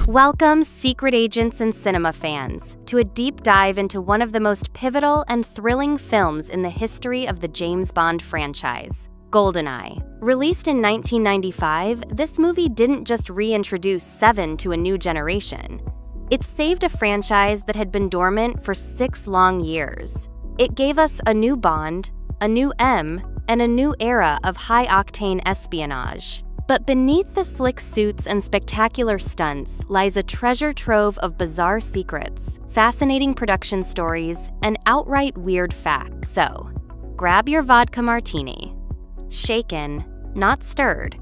Welcome, secret agents and cinema fans, to a deep dive into one of the most pivotal and thrilling films in the history of the James Bond franchise, GoldenEye. Released in 1995, this movie didn't just reintroduce Seven to a new generation. It saved a franchise that had been dormant for 6 long years. It gave us a new Bond, a new M, and a new era of high-octane espionage. But beneath the slick suits and spectacular stunts lies a treasure trove of bizarre secrets, fascinating production stories, and outright weird facts. So, grab your vodka martini. Shaken, not stirred,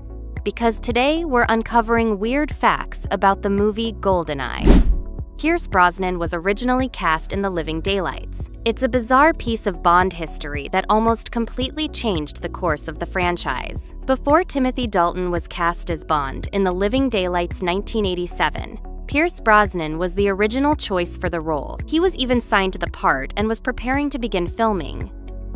because today we're uncovering weird facts about the movie GoldenEye. Pierce Brosnan was originally cast in The Living Daylights. It's a bizarre piece of Bond history that almost completely changed the course of the franchise. Before Timothy Dalton was cast as Bond in The Living Daylights 1987, Pierce Brosnan was the original choice for the role. He was even signed to the part and was preparing to begin filming.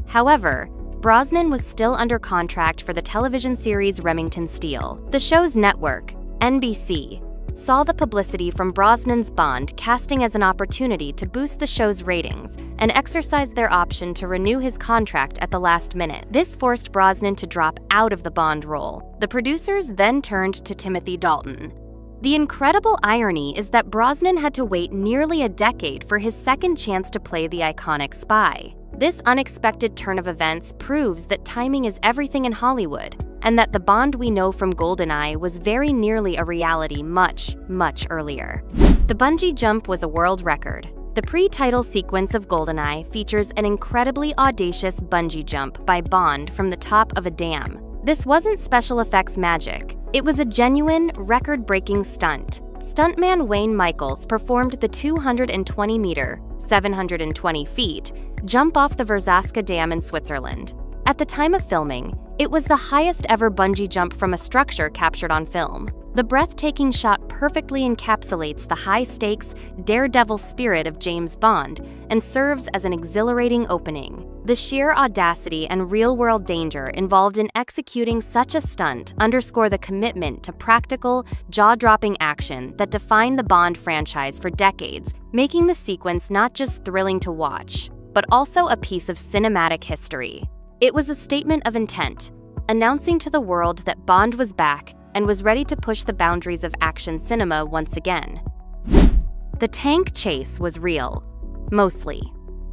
However, Brosnan was still under contract for the television series Remington Steele. The show's network, NBC, saw the publicity from Brosnan's Bond casting as an opportunity to boost the show's ratings and exercised their option to renew his contract at the last minute. This forced Brosnan to drop out of the Bond role. The producers then turned to Timothy Dalton. The incredible irony is that Brosnan had to wait nearly a decade for his second chance to play the iconic spy. This unexpected turn of events proves that timing is everything in Hollywood, and that the Bond we know from GoldenEye was very nearly a reality much, much earlier. The bungee jump was a world record. The pre-title sequence of GoldenEye features an incredibly audacious bungee jump by Bond from the top of a dam. This wasn't special effects magic. It was a genuine, record-breaking stunt. Stuntman Wayne Michaels performed the 220-meter, 720 feet, jump off the Verzaska Dam in Switzerland. At the time of filming, it was the highest ever bungee jump from a structure captured on film. The breathtaking shot perfectly encapsulates the high-stakes, daredevil spirit of James Bond and serves as an exhilarating opening. The sheer audacity and real-world danger involved in executing such a stunt underscore the commitment to practical, jaw-dropping action that defined the Bond franchise for decades, making the sequence not just thrilling to watch, but also a piece of cinematic history. It was a statement of intent, announcing to the world that Bond was back and was ready to push the boundaries of action cinema once again. The tank chase was real, mostly.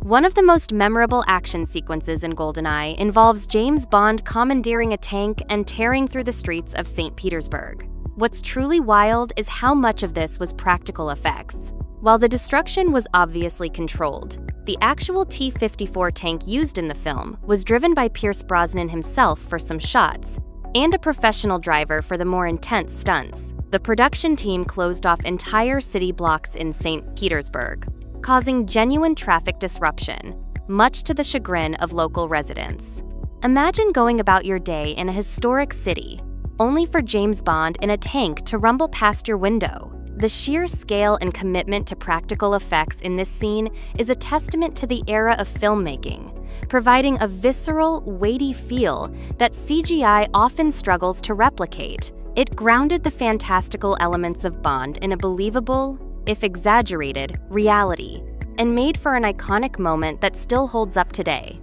One of the most memorable action sequences in GoldenEye involves James Bond commandeering a tank and tearing through the streets of St. Petersburg. What's truly wild is how much of this was practical effects. While the destruction was obviously controlled, the actual T-54 tank used in the film was driven by Pierce Brosnan himself for some shots, and a professional driver for the more intense stunts. The production team closed off entire city blocks in St. Petersburg, causing genuine traffic disruption, much to the chagrin of local residents. Imagine going about your day in a historic city, only for James Bond in a tank to rumble past your window. The sheer scale and commitment to practical effects in this scene is a testament to the era of filmmaking, providing a visceral, weighty feel that CGI often struggles to replicate. It grounded the fantastical elements of Bond in a believable, if exaggerated, reality, and made for an iconic moment that still holds up today.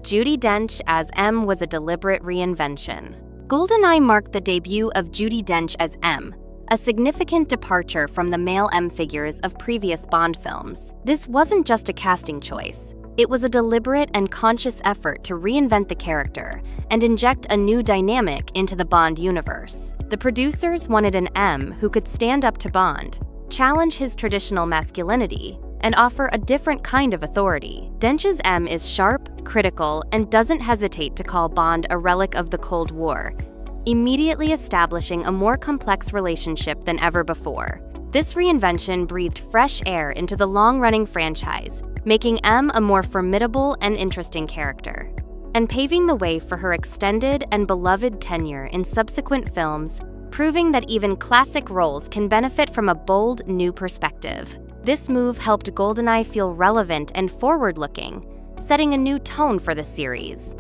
Judi Dench as M was a deliberate reinvention. GoldenEye marked the debut of Judi Dench as M, a significant departure from the male M figures of previous Bond films. This wasn't just a casting choice. It was a deliberate and conscious effort to reinvent the character and inject a new dynamic into the Bond universe. The producers wanted an M who could stand up to Bond, challenge his traditional masculinity, and offer a different kind of authority. Dench's M is sharp, critical, and doesn't hesitate to call Bond a relic of the Cold War, immediately establishing a more complex relationship than ever before. This reinvention breathed fresh air into the long-running franchise, making M a more formidable and interesting character, and paving the way for her extended and beloved tenure in subsequent films, proving that even classic roles can benefit from a bold, new perspective. This move helped GoldenEye feel relevant and forward-looking, setting a new tone for the series.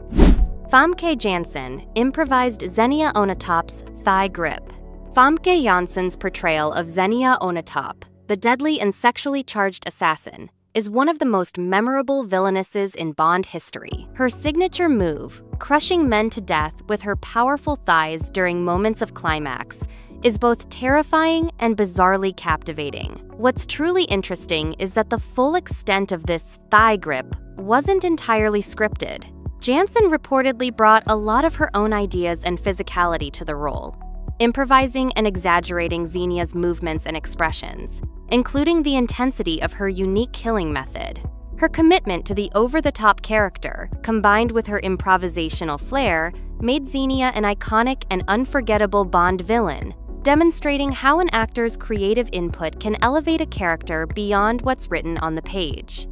Famke Janssen improvised Xenia Onatopp's thigh grip. Famke Janssen's portrayal of Xenia Onatopp, the deadly and sexually charged assassin, is one of the most memorable villainesses in Bond history. Her signature move, crushing men to death with her powerful thighs during moments of climax, is both terrifying and bizarrely captivating. What's truly interesting is that the full extent of this thigh grip wasn't entirely scripted. Janssen reportedly brought a lot of her own ideas and physicality to the role, improvising and exaggerating Xenia's movements and expressions, including the intensity of her unique killing method. Her commitment to the over-the-top character, combined with her improvisational flair, made Xenia an iconic and unforgettable Bond villain, demonstrating how an actor's creative input can elevate a character beyond what's written on the page.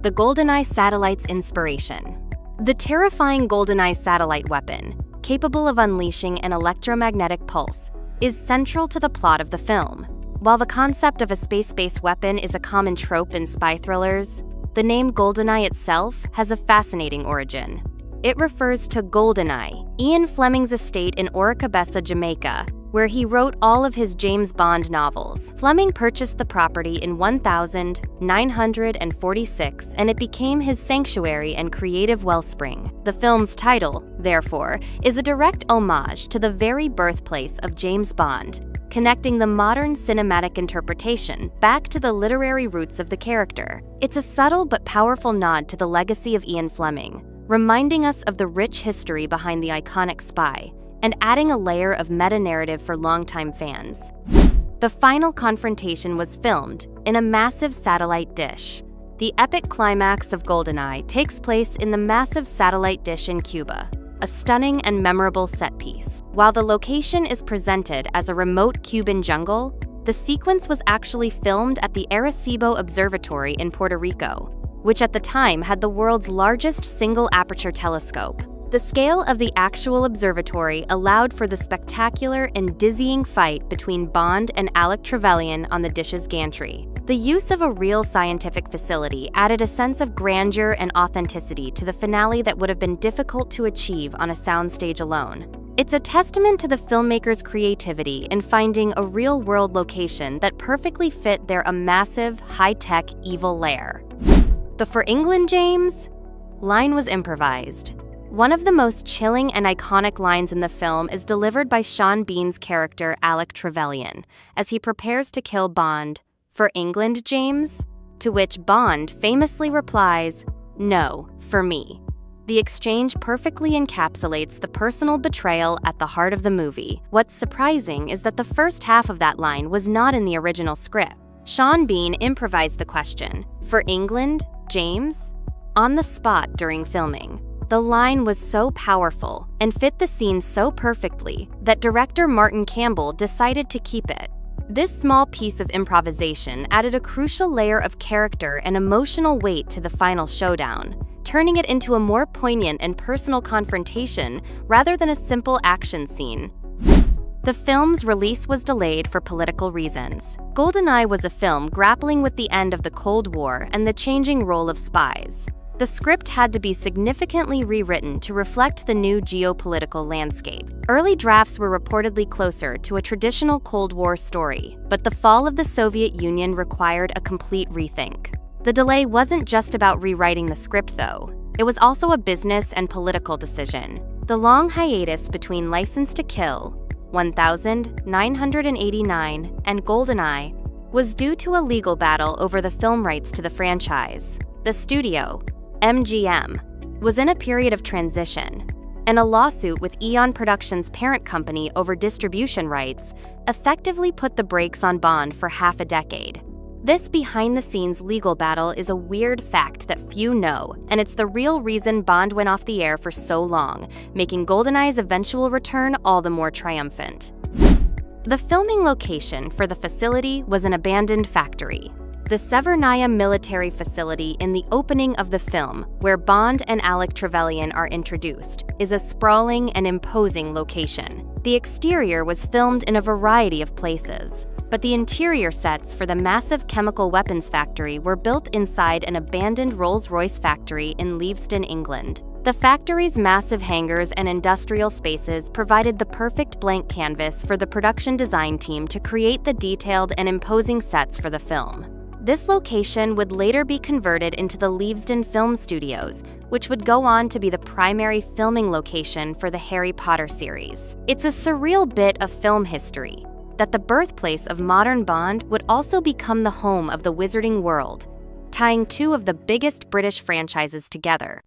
The GoldenEye satellite's inspiration. The terrifying GoldenEye satellite weapon, capable of unleashing an electromagnetic pulse, is central to the plot of the film. While the concept of a space-based weapon is a common trope in spy thrillers, the name GoldenEye itself has a fascinating origin. It refers to GoldenEye, Ian Fleming's estate in Oricabessa, Jamaica, where he wrote all of his James Bond novels. Fleming purchased the property in 1946, and it became his sanctuary and creative wellspring. The film's title, therefore, is a direct homage to the very birthplace of James Bond, connecting the modern cinematic interpretation back to the literary roots of the character. It's a subtle but powerful nod to the legacy of Ian Fleming, reminding us of the rich history behind the iconic spy, and adding a layer of meta-narrative for longtime fans. The final confrontation was filmed in a massive satellite dish. The epic climax of GoldenEye takes place in the massive satellite dish in Cuba, a stunning and memorable set piece. While the location is presented as a remote Cuban jungle, the sequence was actually filmed at the Arecibo Observatory in Puerto Rico, which at the time had the world's largest single-aperture telescope. The scale of the actual observatory allowed for the spectacular and dizzying fight between Bond and Alec Trevelyan on the dish's gantry. The use of a real scientific facility added a sense of grandeur and authenticity to the finale that would have been difficult to achieve on a soundstage alone. It's a testament to the filmmakers' creativity in finding a real-world location that perfectly fit their massive, high-tech, evil lair. The "For England, James" line was improvised. One of the most chilling and iconic lines in the film is delivered by Sean Bean's character Alec Trevelyan as he prepares to kill Bond. "For England, James?" To which Bond famously replies, "No, for me." The exchange perfectly encapsulates the personal betrayal at the heart of the movie. What's surprising is that the first half of that line was not in the original script. Sean Bean improvised the question, "For England, James?" on the spot during filming. The line was so powerful and fit the scene so perfectly that director Martin Campbell decided to keep it. This small piece of improvisation added a crucial layer of character and emotional weight to the final showdown, turning it into a more poignant and personal confrontation rather than a simple action scene. The film's release was delayed for political reasons. GoldenEye was a film grappling with the end of the Cold War and the changing role of spies. The script had to be significantly rewritten to reflect the new geopolitical landscape. Early drafts were reportedly closer to a traditional Cold War story, but the fall of the Soviet Union required a complete rethink. The delay wasn't just about rewriting the script, though. It was also a business and political decision. The long hiatus between License to Kill, 1989, and GoldenEye was due to a legal battle over the film rights to the franchise. The studio, MGM, was in a period of transition, and a lawsuit with Eon Productions' parent company over distribution rights effectively put the brakes on Bond for half a decade. This behind-the-scenes legal battle is a weird fact that few know, and it's the real reason Bond went off the air for so long, making GoldenEye's eventual return all the more triumphant. The filming location for the facility was an abandoned factory. The Severnaya military facility in the opening of the film, where Bond and Alec Trevelyan are introduced, is a sprawling and imposing location. The exterior was filmed in a variety of places, but the interior sets for the massive chemical weapons factory were built inside an abandoned Rolls-Royce factory in Leavesden, England. The The factory's massive hangars and industrial spaces provided the perfect blank canvas for the production design team to create the detailed and imposing sets for the film. This location would later be converted into the Leavesden Film Studios, which would go on to be the primary filming location for the Harry Potter series. It's a surreal bit of film history that the birthplace of modern Bond would also become the home of the Wizarding World, tying two of the biggest British franchises together.